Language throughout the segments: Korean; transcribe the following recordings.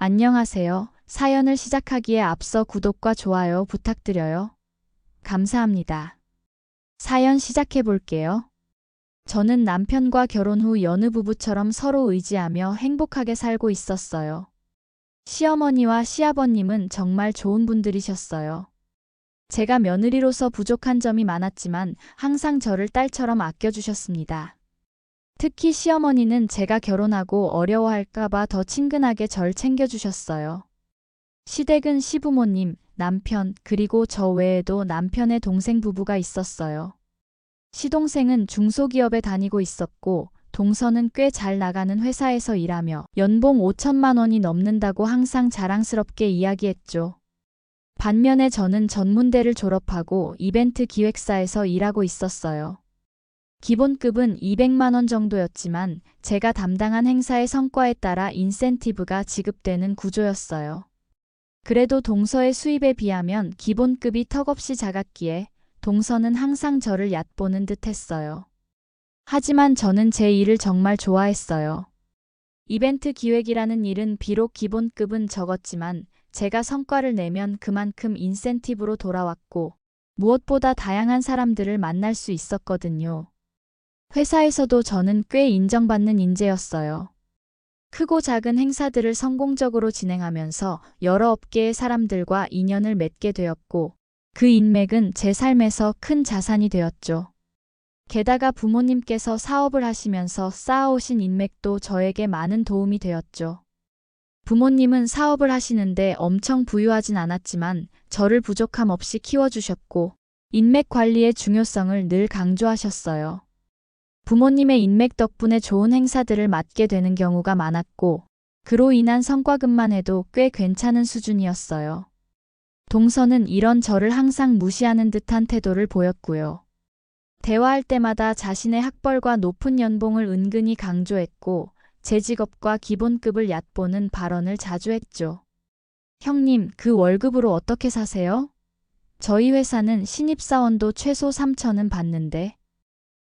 안녕하세요. 사연을 시작하기에 앞서 구독과 좋아요 부탁드려요. 감사합니다. 사연 시작해 볼게요. 저는 남편과 결혼 후 여느 부부처럼 서로 의지하며 행복하게 살고 있었어요. 시어머니와 시아버님은 정말 좋은 분들이셨어요. 제가 며느리로서 부족한 점이 많았지만 항상 저를 딸처럼 아껴주셨습니다. 특히 시어머니는 제가 결혼하고 어려워할까봐 더 친근하게 절 챙겨주셨어요. 시댁은 시부모님, 남편, 그리고 저 외에도 남편의 동생 부부가 있었어요. 시동생은 중소기업에 다니고 있었고, 동서는 꽤 잘 나가는 회사에서 일하며 연봉 5천만 원이 넘는다고 항상 자랑스럽게 이야기했죠. 반면에 저는 전문대를 졸업하고 이벤트 기획사에서 일하고 있었어요. 기본급은 200만 원 정도였지만 제가 담당한 행사의 성과에 따라 인센티브가 지급되는 구조였어요. 그래도 동서의 수입에 비하면 기본급이 턱없이 작았기에 동서는 항상 저를 얕보는 듯 했어요. 하지만 저는 제 일을 정말 좋아했어요. 이벤트 기획이라는 일은 비록 기본급은 적었지만 제가 성과를 내면 그만큼 인센티브로 돌아왔고 무엇보다 다양한 사람들을 만날 수 있었거든요. 회사에서도 저는 꽤 인정받는 인재였어요. 크고 작은 행사들을 성공적으로 진행하면서 여러 업계의 사람들과 인연을 맺게 되었고, 그 인맥은 제 삶에서 큰 자산이 되었죠. 게다가 부모님께서 사업을 하시면서 쌓아오신 인맥도 저에게 많은 도움이 되었죠. 부모님은 사업을 하시는데 엄청 부유하진 않았지만 저를 부족함 없이 키워주셨고, 인맥 관리의 중요성을 늘 강조하셨어요. 부모님의 인맥 덕분에 좋은 행사들을 맡게 되는 경우가 많았고, 그로 인한 성과급만 해도 꽤 괜찮은 수준이었어요. 동서는 이런 저를 항상 무시하는 듯한 태도를 보였고요. 대화할 때마다 자신의 학벌과 높은 연봉을 은근히 강조했고, 제 직업과 기본급을 얕보는 발언을 자주 했죠. 형님, 그 월급으로 어떻게 사세요? 저희 회사는 신입사원도 최소 3천은 받는데.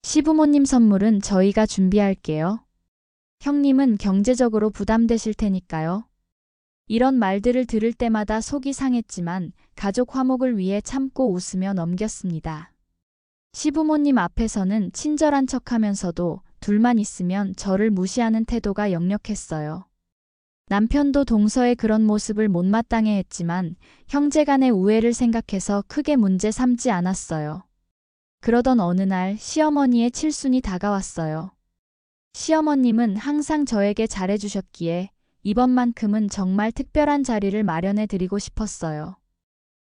시부모님 선물은 저희가 준비할게요. 형님은 경제적으로 부담되실 테니까요. 이런 말들을 들을 때마다 속이 상했지만 가족 화목을 위해 참고 웃으며 넘겼습니다. 시부모님 앞에서는 친절한 척하면서도 둘만 있으면 저를 무시하는 태도가 역력했어요. 남편도 동서의 그런 모습을 못마땅해 했지만 형제간의 우애를 생각해서 크게 문제 삼지 않았어요. 그러던 어느 날 시어머니의 칠순이 다가왔어요. 시어머님은 항상 저에게 잘해주셨기에 이번만큼은 정말 특별한 자리를 마련해 드리고 싶었어요.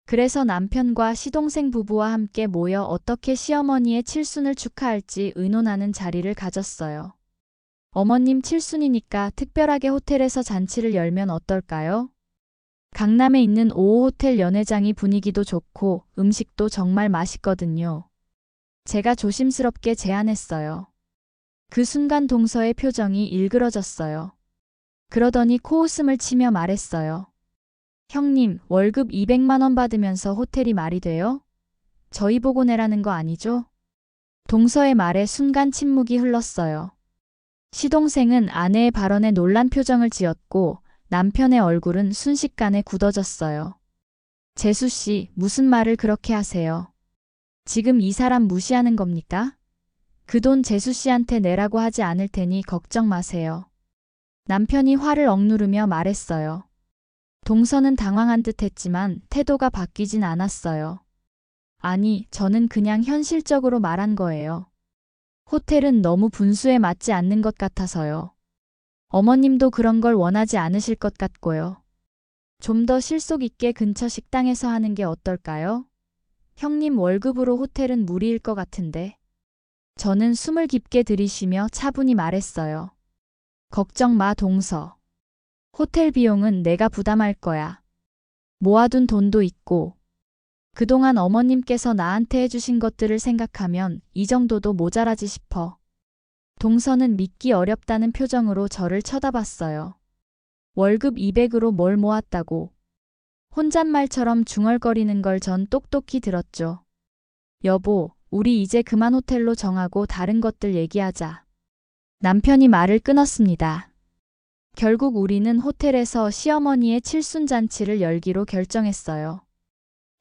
그래서 남편과 시동생 부부와 함께 모여 어떻게 시어머니의 칠순을 축하할지 의논하는 자리를 가졌어요. 어머님 칠순이니까 특별하게 호텔에서 잔치를 열면 어떨까요? 강남에 있는 5호 호텔 연회장이 분위기도 좋고 음식도 정말 맛있거든요. 제가 조심스럽게 제안했어요. 그 순간 동서의 표정이 일그러졌어요. 그러더니 코웃음을 치며 말했어요. 형님, 월급 200만 원 받으면서 호텔이 말이 돼요? 저희 보고 내라는 거 아니죠? 동서의 말에 순간 침묵이 흘렀어요. 시동생은 아내의 발언에 놀란 표정을 지었고 남편의 얼굴은 순식간에 굳어졌어요. 재수 씨, 무슨 말을 그렇게 하세요? 지금 이 사람 무시하는 겁니까? 그 돈 재수 씨한테 내라고 하지 않을 테니 걱정 마세요. 남편이 화를 억누르며 말했어요. 동서는 당황한 듯 했지만 태도가 바뀌진 않았어요. 아니, 저는 그냥 현실적으로 말한 거예요. 호텔은 너무 분수에 맞지 않는 것 같아서요. 어머님도 그런 걸 원하지 않으실 것 같고요. 좀 더 실속 있게 근처 식당에서 하는 게 어떨까요? 형님 월급으로 호텔은 무리일 것 같은데. 저는 숨을 깊게 들이쉬며 차분히 말했어요. 걱정 마, 동서. 호텔 비용은 내가 부담할 거야. 모아둔 돈도 있고. 그동안 어머님께서 나한테 해주신 것들을 생각하면 이 정도도 모자라지 싶어. 동서는 믿기 어렵다는 표정으로 저를 쳐다봤어요. 월급 200으로 뭘 모았다고. 혼잣말처럼 중얼거리는 걸 전 똑똑히 들었죠. 여보, 우리 이제 그만 호텔로 정하고 다른 것들 얘기하자. 남편이 말을 끊었습니다. 결국 우리는 호텔에서 시어머니의 칠순잔치를 열기로 결정했어요.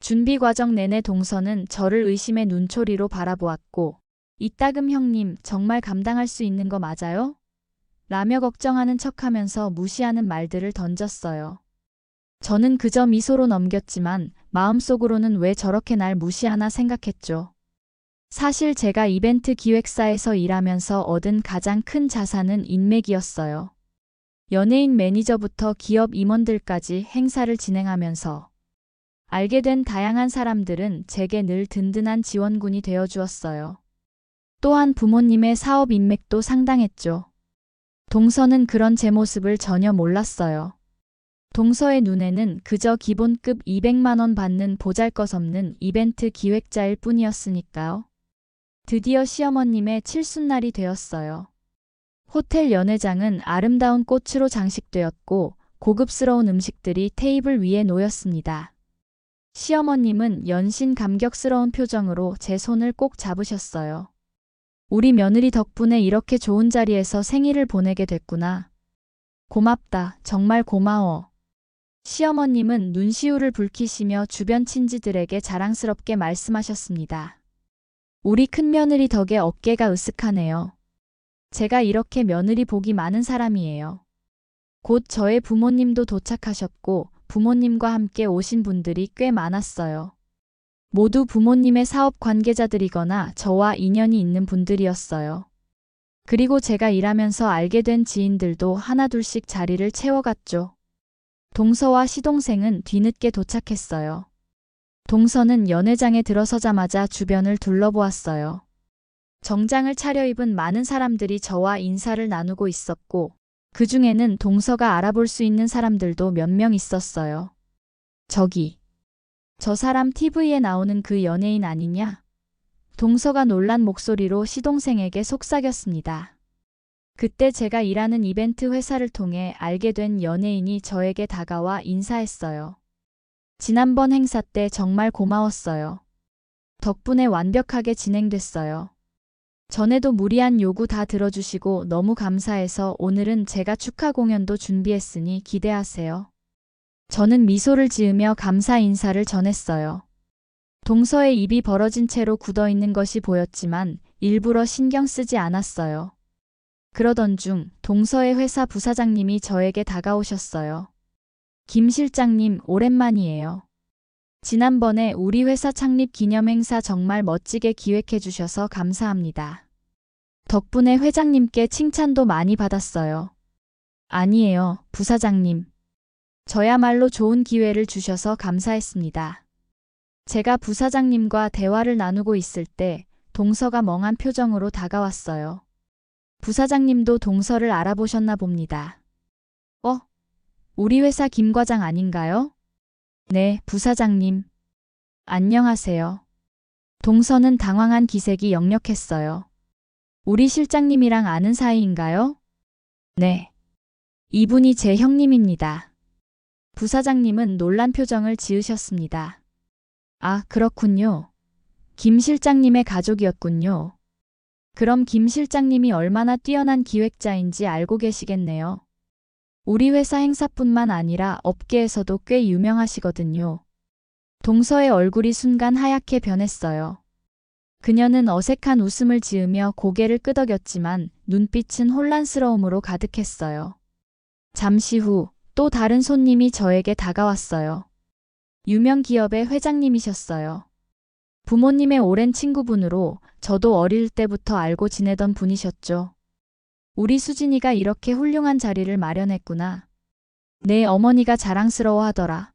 준비 과정 내내 동서는 저를 의심의 눈초리로 바라보았고, 이따금 형님 정말 감당할 수 있는 거 맞아요? 라며 걱정하는 척하면서 무시하는 말들을 던졌어요. 저는 그저 미소로 넘겼지만 마음속으로는 왜 저렇게 날 무시하나 생각했죠. 사실 제가 이벤트 기획사에서 일하면서 얻은 가장 큰 자산은 인맥이었어요. 연예인 매니저부터 기업 임원들까지 행사를 진행하면서 알게 된 다양한 사람들은 제게 늘 든든한 지원군이 되어 주었어요. 또한 부모님의 사업 인맥도 상당했죠. 동서는 그런 제 모습을 전혀 몰랐어요. 동서의 눈에는 그저 기본급 200만 원 받는 보잘것없는 이벤트 기획자일 뿐이었으니까요. 드디어 시어머님의 칠순날이 되었어요. 호텔 연회장은 아름다운 꽃으로 장식되었고 고급스러운 음식들이 테이블 위에 놓였습니다. 시어머님은 연신 감격스러운 표정으로 제 손을 꼭 잡으셨어요. 우리 며느리 덕분에 이렇게 좋은 자리에서 생일을 보내게 됐구나. 고맙다. 정말 고마워. 시어머님은 눈시울을 붉히시며 주변 친지들에게 자랑스럽게 말씀하셨습니다. 우리 큰며느리 덕에 어깨가 으쓱하네요. 제가 이렇게 며느리 복이 많은 사람이에요. 곧 저의 부모님도 도착하셨고 부모님과 함께 오신 분들이 꽤 많았어요. 모두 부모님의 사업 관계자들이거나 저와 인연이 있는 분들이었어요. 그리고 제가 일하면서 알게 된 지인들도 하나둘씩 자리를 채워갔죠. 동서와 시동생은 뒤늦게 도착했어요. 동서는 연회장에 들어서자마자 주변을 둘러보았어요. 정장을 차려입은 많은 사람들이 저와 인사를 나누고 있었고 그 중에는 동서가 알아볼 수 있는 사람들도 몇 명 있었어요. 저기, 저 사람 TV에 나오는 그 연예인 아니냐? 동서가 놀란 목소리로 시동생에게 속삭였습니다. 그때 제가 일하는 이벤트 회사를 통해 알게 된 연예인이 저에게 다가와 인사했어요. 지난번 행사 때 정말 고마웠어요. 덕분에 완벽하게 진행됐어요. 전에도 무리한 요구 다 들어주시고 너무 감사해서 오늘은 제가 축하 공연도 준비했으니 기대하세요. 저는 미소를 지으며 감사 인사를 전했어요. 동서의 입이 벌어진 채로 굳어있는 것이 보였지만 일부러 신경 쓰지 않았어요. 그러던 중 동서의 회사 부사장님이 저에게 다가오셨어요. 김 실장님, 오랜만이에요. 지난번에 우리 회사 창립 기념 행사 정말 멋지게 기획해 주셔서 감사합니다. 덕분에 회장님께 칭찬도 많이 받았어요. 아니에요, 부사장님. 저야말로 좋은 기회를 주셔서 감사했습니다. 제가 부사장님과 대화를 나누고 있을 때 동서가 멍한 표정으로 다가왔어요. 부사장님도 동서를 알아보셨나 봅니다. 우리 회사 김 과장 아닌가요? 네, 부사장님. 안녕하세요. 동서는 당황한 기색이 역력했어요. 우리 실장님이랑 아는 사이인가요? 네. 이분이 제 형님입니다. 부사장님은 놀란 표정을 지으셨습니다. 아, 그렇군요. 김 실장님의 가족이었군요. 그럼 김 실장님이 얼마나 뛰어난 기획자인지 알고 계시겠네요. 우리 회사 행사뿐만 아니라 업계에서도 꽤 유명하시거든요. 동서의 얼굴이 순간 하얗게 변했어요. 그녀는 어색한 웃음을 지으며 고개를 끄덕였지만 눈빛은 혼란스러움으로 가득했어요. 잠시 후 또 다른 손님이 저에게 다가왔어요. 유명 기업의 회장님이셨어요. 부모님의 오랜 친구분으로 저도 어릴 때부터 알고 지내던 분이셨죠. 우리 수진이가 이렇게 훌륭한 자리를 마련했구나. 내 어머니가 자랑스러워하더라.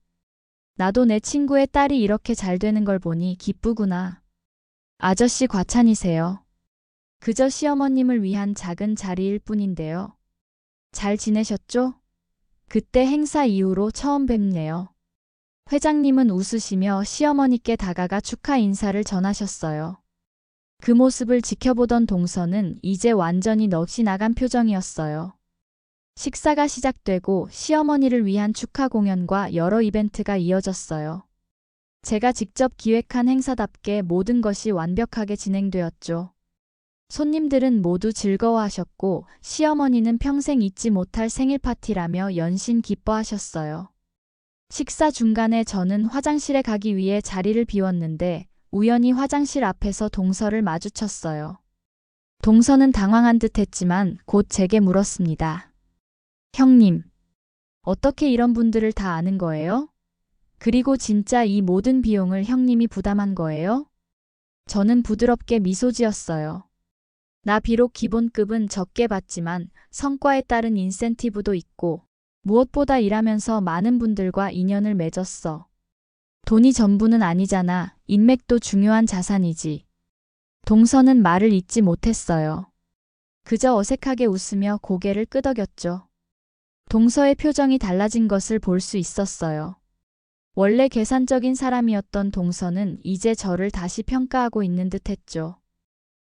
나도 내 친구의 딸이 이렇게 잘 되는 걸 보니 기쁘구나. 아저씨 과찬이세요. 그저 시어머님을 위한 작은 자리일 뿐인데요. 잘 지내셨죠? 그때 행사 이후로 처음 뵙네요. 회장님은 웃으시며 시어머니께 다가가 축하 인사를 전하셨어요. 그 모습을 지켜보던 동서는 이제 완전히 넋이 나간 표정이었어요. 식사가 시작되고 시어머니를 위한 축하 공연과 여러 이벤트가 이어졌어요. 제가 직접 기획한 행사답게 모든 것이 완벽하게 진행되었죠. 손님들은 모두 즐거워하셨고 시어머니는 평생 잊지 못할 생일 파티라며 연신 기뻐하셨어요. 식사 중간에 저는 화장실에 가기 위해 자리를 비웠는데 우연히 화장실 앞에서 동서를 마주쳤어요. 동서는 당황한 듯 했지만 곧 제게 물었습니다. 형님, 어떻게 이런 분들을 다 아는 거예요? 그리고 진짜 이 모든 비용을 형님이 부담한 거예요? 저는 부드럽게 미소 지었어요. 나 비록 기본급은 적게 받지만 성과에 따른 인센티브도 있고 무엇보다 일하면서 많은 분들과 인연을 맺었어. 돈이 전부는 아니잖아. 인맥도 중요한 자산이지. 동서는 말을 잇지 못했어요. 그저 어색하게 웃으며 고개를 끄덕였죠. 동서의 표정이 달라진 것을 볼 수 있었어요. 원래 계산적인 사람이었던 동서는 이제 저를 다시 평가하고 있는 듯 했죠.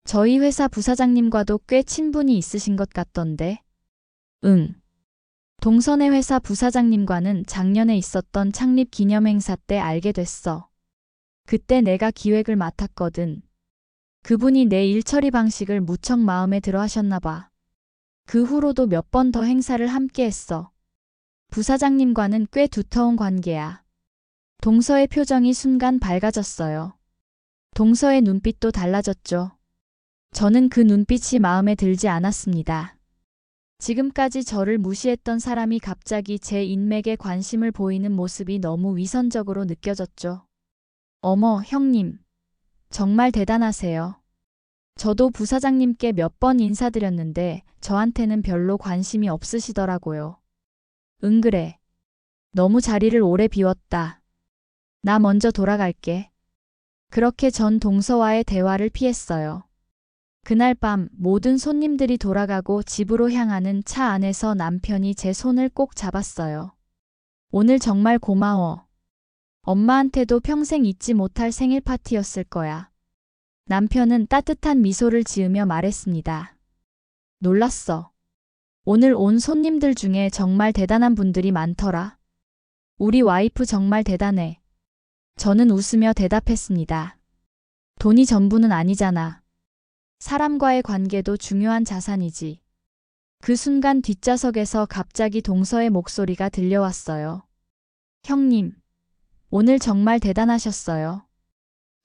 저희 회사 부사장님과도 꽤 친분이 있으신 것 같던데. 응. 동서네 회사 부사장님과는 작년에 있었던 창립 기념행사 때 알게 됐어. 그때 내가 기획을 맡았거든. 그분이 내 일 처리 방식을 무척 마음에 들어 하셨나 봐. 그 후로도 몇 번 더 행사를 함께 했어. 부사장님과는 꽤 두터운 관계야. 동서의 표정이 순간 밝아졌어요. 동서의 눈빛도 달라졌죠. 저는 그 눈빛이 마음에 들지 않았습니다. 지금까지 저를 무시했던 사람이 갑자기 제 인맥에 관심을 보이는 모습이 너무 위선적으로 느껴졌죠. 어머, 형님. 정말 대단하세요. 저도 부사장님께 몇 번 인사드렸는데 저한테는 별로 관심이 없으시더라고요. 응 그래. 너무 자리를 오래 비웠다. 나 먼저 돌아갈게. 그렇게 전 동서와의 대화를 피했어요. 그날 밤 모든 손님들이 돌아가고 집으로 향하는 차 안에서 남편이 제 손을 꼭 잡았어요. 오늘 정말 고마워. 엄마한테도 평생 잊지 못할 생일 파티였을 거야. 남편은 따뜻한 미소를 지으며 말했습니다. 놀랐어. 오늘 온 손님들 중에 정말 대단한 분들이 많더라. 우리 와이프 정말 대단해. 저는 웃으며 대답했습니다. 돈이 전부는 아니잖아. 사람과의 관계도 중요한 자산이지. 그 순간 뒷좌석에서 갑자기 동서의 목소리가 들려왔어요. 형님, 오늘 정말 대단하셨어요.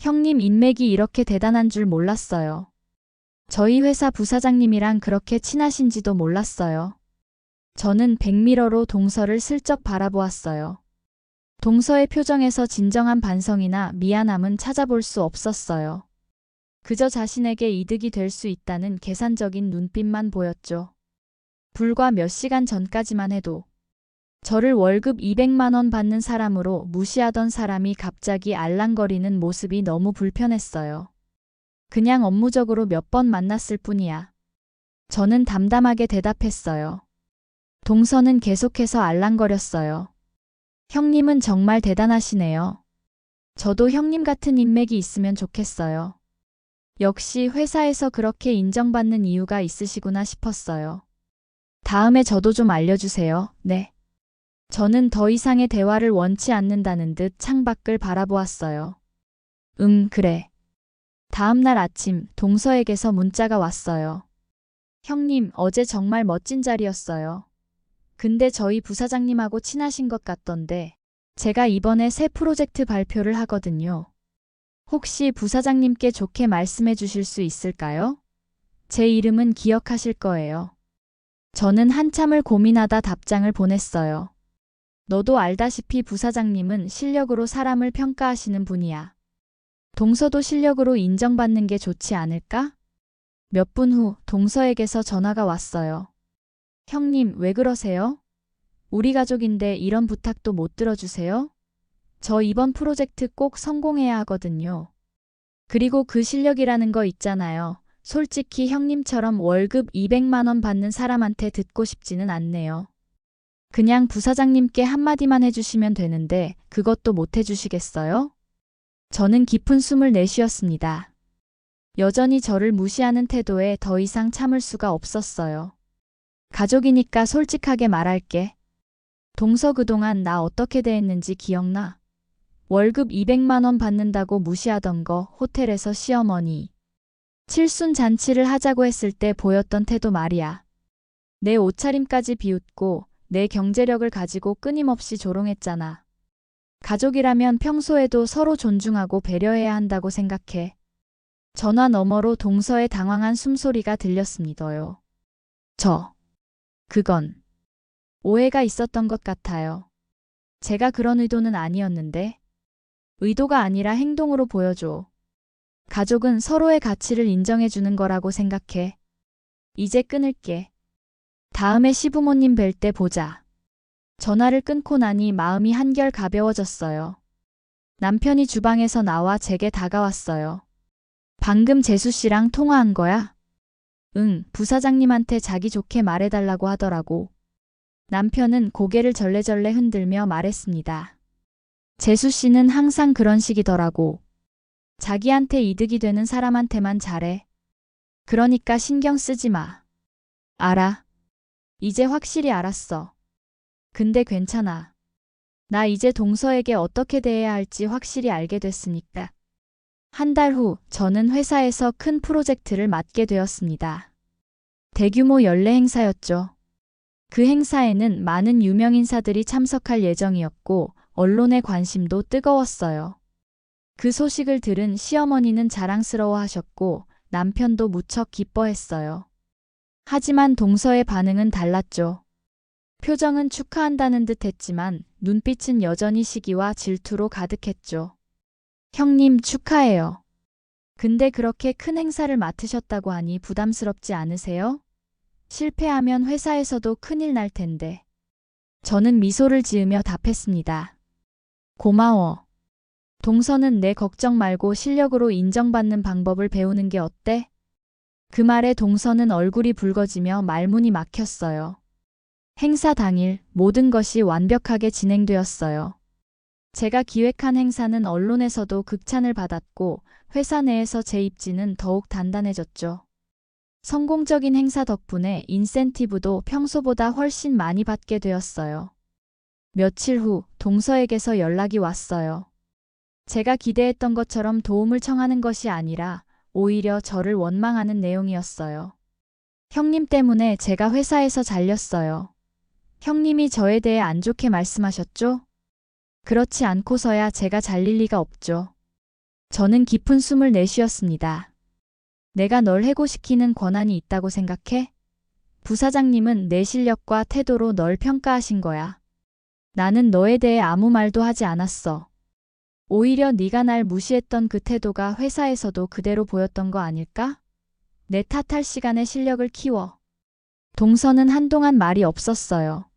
형님 인맥이 이렇게 대단한 줄 몰랐어요. 저희 회사 부사장님이랑 그렇게 친하신지도 몰랐어요. 저는 백미러로 동서를 슬쩍 바라보았어요. 동서의 표정에서 진정한 반성이나 미안함은 찾아볼 수 없었어요. 그저 자신에게 이득이 될 수 있다는 계산적인 눈빛만 보였죠. 불과 몇 시간 전까지만 해도 저를 월급 200만 원 받는 사람으로 무시하던 사람이 갑자기 알랑거리는 모습이 너무 불편했어요. 그냥 업무적으로 몇 번 만났을 뿐이야. 저는 담담하게 대답했어요. 동서는 계속해서 알랑거렸어요. 형님은 정말 대단하시네요. 저도 형님 같은 인맥이 있으면 좋겠어요. 역시 회사에서 그렇게 인정받는 이유가 있으시구나 싶었어요. 다음에 저도 좀 알려주세요. 네. 저는 더 이상의 대화를 원치 않는다는 듯 창밖을 바라보았어요. 그래. 다음 날 아침 동서에게서 문자가 왔어요. 형님, 어제 정말 멋진 자리였어요. 근데 저희 부사장님하고 친하신 것 같던데 제가 이번에 새 프로젝트 발표를 하거든요. 혹시 부사장님께 좋게 말씀해 주실 수 있을까요? 제 이름은 기억하실 거예요. 저는 한참을 고민하다 답장을 보냈어요. 너도 알다시피 부사장님은 실력으로 사람을 평가하시는 분이야. 동서도 실력으로 인정받는 게 좋지 않을까? 몇 분 후 동서에게서 전화가 왔어요. 형님, 왜 그러세요? 우리 가족인데 이런 부탁도 못 들어주세요? 저 이번 프로젝트 꼭 성공해야 하거든요. 그리고 그 실력이라는 거 있잖아요. 솔직히 형님처럼 월급 200만 원 받는 사람한테 듣고 싶지는 않네요. 그냥 부사장님께 한마디만 해주시면 되는데 그것도 못 해주시겠어요? 저는 깊은 숨을 내쉬었습니다. 여전히 저를 무시하는 태도에 더 이상 참을 수가 없었어요. 가족이니까 솔직하게 말할게. 동서 그동안 나 어떻게 대했는지 기억나? 월급 200만 원 받는다고 무시하던 거, 호텔에서 시어머니 칠순 잔치를 하자고 했을 때 보였던 태도 말이야. 내 옷차림까지 비웃고 내 경제력을 가지고 끊임없이 조롱했잖아. 가족이라면 평소에도 서로 존중하고 배려해야 한다고 생각해. 전화 너머로 동서의 당황한 숨소리가 들렸습니다요. 그건 오해가 있었던 것 같아요. 제가 그런 의도는 아니었는데. 의도가 아니라 행동으로 보여줘. 가족은 서로의 가치를 인정해주는 거라고 생각해. 이제 끊을게. 다음에 시부모님 뵐 때 보자. 전화를 끊고 나니 마음이 한결 가벼워졌어요. 남편이 주방에서 나와 제게 다가왔어요. 방금 재수 씨랑 통화한 거야? 응, 부사장님한테 자기 좋게 말해달라고 하더라고. 남편은 고개를 절레절레 흔들며 말했습니다. 재수 씨는 항상 그런 식이더라고. 자기한테 이득이 되는 사람한테만 잘해. 그러니까 신경 쓰지 마. 알아. 이제 확실히 알았어. 근데 괜찮아. 나 이제 동서에게 어떻게 대해야 할지 확실히 알게 됐으니까. 한 달 후 저는 회사에서 큰 프로젝트를 맡게 되었습니다. 대규모 연례 행사였죠. 그 행사에는 많은 유명 인사들이 참석할 예정이었고 언론의 관심도 뜨거웠어요. 그 소식을 들은 시어머니는 자랑스러워하셨고 남편도 무척 기뻐했어요. 하지만 동서의 반응은 달랐죠. 표정은 축하한다는 듯 했지만 눈빛은 여전히 시기와 질투로 가득했죠. 형님 축하해요. 근데 그렇게 큰 행사를 맡으셨다고 하니 부담스럽지 않으세요? 실패하면 회사에서도 큰일 날 텐데. 저는 미소를 지으며 답했습니다. 고마워. 동서는 내 걱정 말고 실력으로 인정받는 방법을 배우는 게 어때? 그 말에 동서는 얼굴이 붉어지며 말문이 막혔어요. 행사 당일 모든 것이 완벽하게 진행되었어요. 제가 기획한 행사는 언론에서도 극찬을 받았고 회사 내에서 제 입지는 더욱 단단해졌죠. 성공적인 행사 덕분에 인센티브도 평소보다 훨씬 많이 받게 되었어요. 며칠 후 동서에게서 연락이 왔어요. 제가 기대했던 것처럼 도움을 청하는 것이 아니라 오히려 저를 원망하는 내용이었어요. 형님 때문에 제가 회사에서 잘렸어요. 형님이 저에 대해 안 좋게 말씀하셨죠? 그렇지 않고서야 제가 잘릴 리가 없죠. 저는 깊은 숨을 내쉬었습니다. 내가 널 해고시키는 권한이 있다고 생각해? 부사장님은 내 실력과 태도로 널 평가하신 거야. 나는 너에 대해 아무 말도 하지 않았어. 오히려 네가 날 무시했던 그 태도가 회사에서도 그대로 보였던 거 아닐까? 내 탓할 시간에 실력을 키워. 동서는 한동안 말이 없었어요.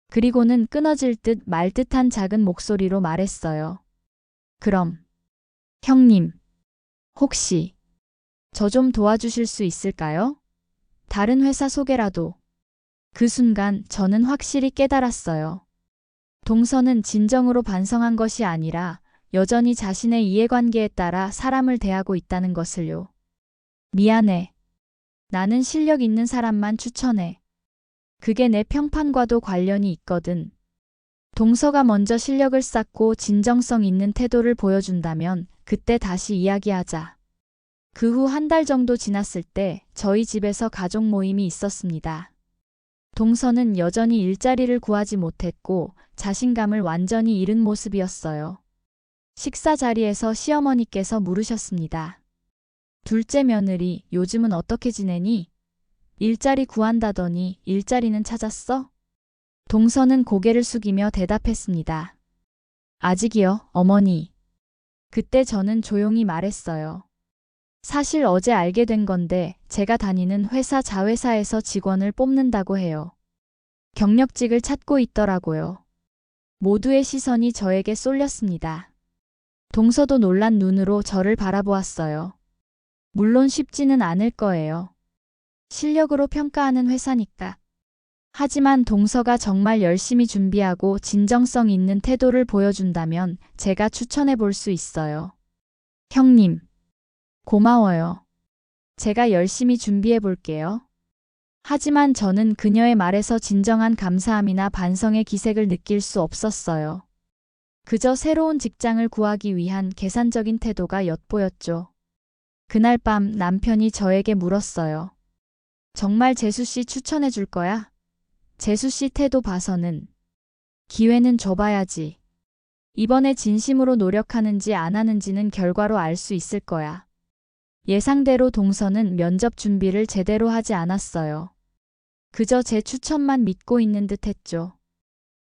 그리고는 끊어질 듯 말 듯한 작은 목소리로 말했어요. 그럼, 형님, 혹시 저 좀 도와주실 수 있을까요? 다른 회사 소개라도. 그 순간 저는 확실히 깨달았어요. 동서는 진정으로 반성한 것이 아니라 여전히 자신의 이해관계에 따라 사람을 대하고 있다는 것을요. 미안해. 나는 실력 있는 사람만 추천해. 그게 내 평판과도 관련이 있거든. 동서가 먼저 실력을 쌓고 진정성 있는 태도를 보여준다면 그때 다시 이야기하자. 그 후 한 달 정도 지났을 때 저희 집에서 가족 모임이 있었습니다. 동서는 여전히 일자리를 구하지 못했고 자신감을 완전히 잃은 모습이었어요. 식사 자리에서 시어머니께서 물으셨습니다. 둘째 며느리, 요즘은 어떻게 지내니? 일자리 구한다더니 일자리는 찾았어? 동서는 고개를 숙이며 대답했습니다. 아직이요, 어머니. 그때 저는 조용히 말했어요. 사실 어제 알게 된 건데 제가 다니는 회사 자회사에서 직원을 뽑는다고 해요. 경력직을 찾고 있더라고요. 모두의 시선이 저에게 쏠렸습니다. 동서도 놀란 눈으로 저를 바라보았어요. 물론 쉽지는 않을 거예요. 실력으로 평가하는 회사니까. 하지만 동서가 정말 열심히 준비하고 진정성 있는 태도를 보여준다면 제가 추천해 볼 수 있어요. 형님, 고마워요. 제가 열심히 준비해 볼게요. 하지만 저는 그녀의 말에서 진정한 감사함이나 반성의 기색을 느낄 수 없었어요. 그저 새로운 직장을 구하기 위한 계산적인 태도가 엿보였죠. 그날 밤 남편이 저에게 물었어요. 정말 재수 씨 추천해 줄 거야? 재수 씨 태도 봐서는 기회는 줘봐야지. 이번에 진심으로 노력하는지 안 하는지는 결과로 알 수 있을 거야. 예상대로 동서는 면접 준비를 제대로 하지 않았어요. 그저 제 추천만 믿고 있는 듯 했죠.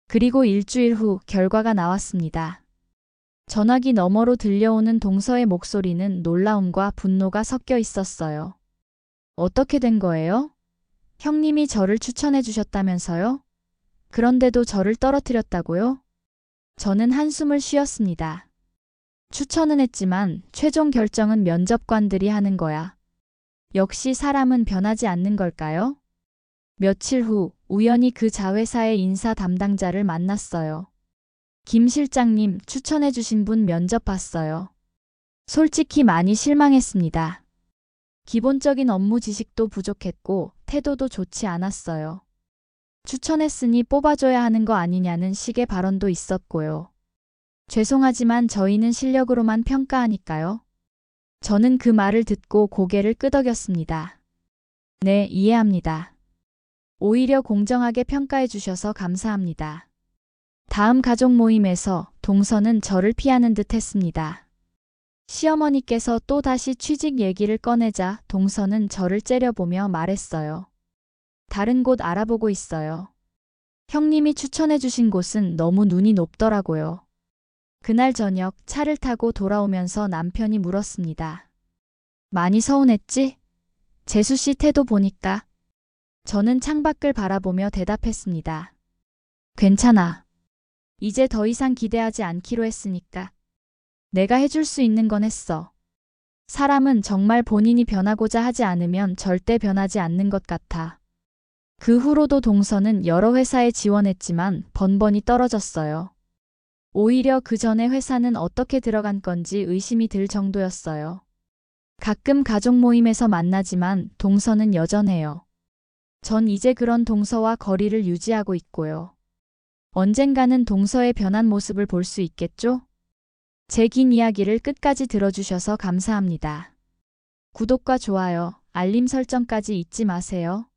그리고 일주일 후 결과가 나왔습니다. 전화기 너머로 들려오는 동서의 목소리는 놀라움과 분노가 섞여 있었어요. 어떻게 된 거예요? 형님이 저를 추천해 주셨다면서요? 그런데도 저를 떨어뜨렸다고요? 저는 한숨을 쉬었습니다. 추천은 했지만 최종 결정은 면접관들이 하는 거야. 역시 사람은 변하지 않는 걸까요? 며칠 후 우연히 그 자회사의 인사 담당자를 만났어요. 김 실장님 추천해 주신 분 면접 봤어요. 솔직히 많이 실망했습니다. 기본적인 업무 지식도 부족했고 태도도 좋지 않았어요. 추천했으니 뽑아줘야 하는 거 아니냐는 식의 발언도 있었고요. 죄송하지만 저희는 실력으로만 평가하니까요. 저는 그 말을 듣고 고개를 끄덕였습니다. 네, 이해합니다. 오히려 공정하게 평가해 주셔서 감사합니다. 다음 가족 모임에서 동서는 저를 피하는 듯 했습니다. 시어머니께서 또다시 취직 얘기를 꺼내자 동서는 저를 째려보며 말했어요. 다른 곳 알아보고 있어요. 형님이 추천해 주신 곳은 너무 눈이 높더라고요. 그날 저녁 차를 타고 돌아오면서 남편이 물었습니다. 많이 서운했지? 재수 씨 태도 보니까. 저는 창밖을 바라보며 대답했습니다. 괜찮아. 이제 더 이상 기대하지 않기로 했으니까. 내가 해줄 수 있는 건 했어. 사람은 정말 본인이 변하고자 하지 않으면 절대 변하지 않는 것 같아. 그 후로도 동서는 여러 회사에 지원했지만 번번이 떨어졌어요. 오히려 그 전에 회사는 어떻게 들어간 건지 의심이 들 정도였어요. 가끔 가족 모임에서 만나지만 동서는 여전해요. 전 이제 그런 동서와 거리를 유지하고 있고요. 언젠가는 동서의 변한 모습을 볼 수 있겠죠? 제 긴 이야기를 끝까지 들어주셔서 감사합니다. 구독과 좋아요, 알림 설정까지 잊지 마세요.